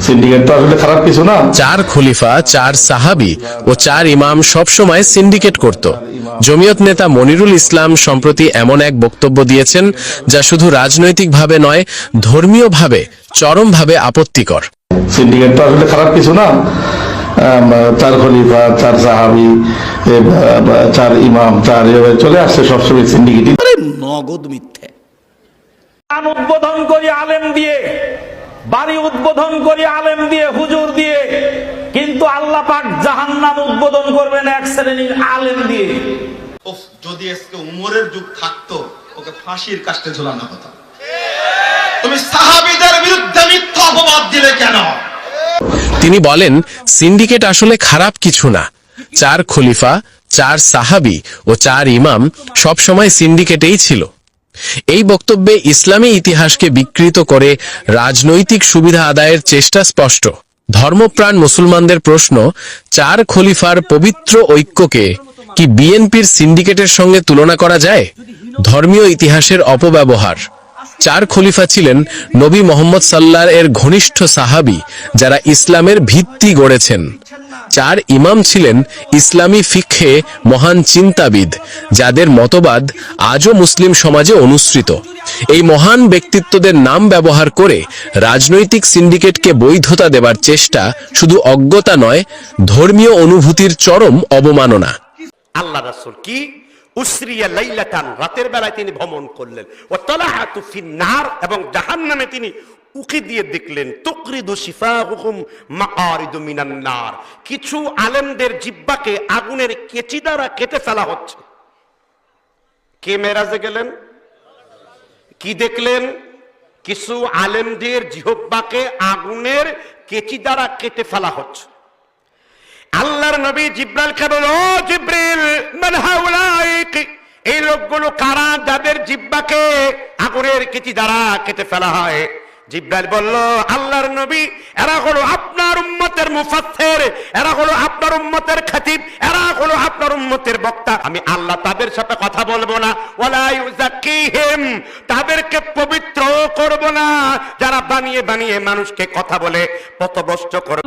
Syndicate তো আসলে খারাপ কিছু না। 4 খলিফা, 4 সাহাবী ও 4 ইমাম সবসময় সিন্ডিকেট করত। জমিয়ত নেতা মনিরুল ইসলাম সম্প্রতি এমন এক বক্তব্য দিয়েছেন যা শুধু রাজনৈতিকভাবে নয়, ধর্মীয়ভাবে চরমভাবে আপত্তিকর। সিন্ডিকেট তো আসলে খারাপ কিছু না। 4 খলিফা, 4 সাহাবী, 4 ইমাম, 4 এভাবে চলে আসছে সবসময় সিন্ডিকেট। নগদ মিথ্যে। উদ্বোধন করি আলেম দিয়ে, বাড়ি উদ্বোধন করি আলেম দিয়ে, হুজুর দিয়ে, কিন্তু আল্লাহ পাক জাহান্নাম উদ্বোধন করবেন এক শ্রেণীর আলেম দিয়ে। যদি আজকে উমরের যুগ থাকতো, ওকে ফাঁসির কাস্টে ঝোলানো হতো। তুমি সাহাবীদের বিরুদ্ধে মিথ্যা অপবাদ দিলে কেন? তিনি বলেন, সিন্ডিকেট আসলে খারাপ কিছু না। 4 খলিফা, 4 সাহাবী ও 4 ইমাম সবসময় সিন্ডিকেটেই ছিল। এই বক্তব্যে ইসলামী ইতিহাসকে বিকৃত করে রাজনৈতিক সুবিধা আদায়ের চেষ্টা স্পষ্ট। ধর্মপ্রাণ মুসলমানদের প্রশ্ন, 4 খলিফার পবিত্র ঐক্যকে কি বিএনপির সিন্ডিকেটের সঙ্গে তুলনা করা যায়? ধর্মীয় ইতিহাসের অপব্যবহার। 4 খলিফা ছিলেন নবী মোহাম্মদ সাল্লাল্লাহু আলাইহি এর ঘনিষ্ঠ সাহাবী, যারা ইসলামের ভিত্তি গড়েছেন। 4 ইমাম ছিলেন ইসলামী ফিকহে মহান চিন্তাবিদ, যাদের মতবাদ আজও মুসলিম সমাজে অনুসৃত। এই মহান ব্যক্তিত্বদের নাম ব্যবহার করে রাজনৈতিক সিন্ডিকেটকে বৈধতা দেবার চেষ্টা শুধু অজ্ঞতা নয়, ধর্মীয় অনুভূতির চরম অবমাননা। আল্লাহ রাসূল কি উসরিয়া লাইলাতান, রাতের বেলায় তিনি ভ্রমণ করলেন, ওয়া তালাহাতু ফিন নার, এবং জাহান্নামে তিনি উকি দিয়ে দেখলেন, তুকরিদু শিফাহুম মাকারিদু মিনান নার, কিছু আলেমদের জিহ্বাকে আগুনের কেচি দ্বারা কেটে ফেলা হচ্ছে। কে মেরাজে গেলেন, কি দেখলেন? কিছু আলেমদের জিহ্বাকে আগুনের কেচি দ্বারা কেটে ফেলা হচ্ছে। আল্লাহর নবী জিব্রাইলকে বলল, ও জিব্রিল, মান হাউলাইক, এই লোকগুলো কারা যাদের জিহ্বাকে আগুনের কেচি দ্বারা কেটে ফেলা হয়? জিব্রাইল বলল, আল্লাহর নবী, এরা হলো আপনার উম্মতের মুফাসসির, এরা হলো আপনার উম্মতের খতিব, এরা হলো আপনার উম্মতের বক্তা। আমি আল্লাহ তাদের সাথে কথা বলবো না, ওয়ালা ইউযাক্কিহিম, তাদেরকে পবিত্র করব না, যারা বানিয়ে বানিয়ে মানুষকে কথা বলে পথভ্রষ্ট করে।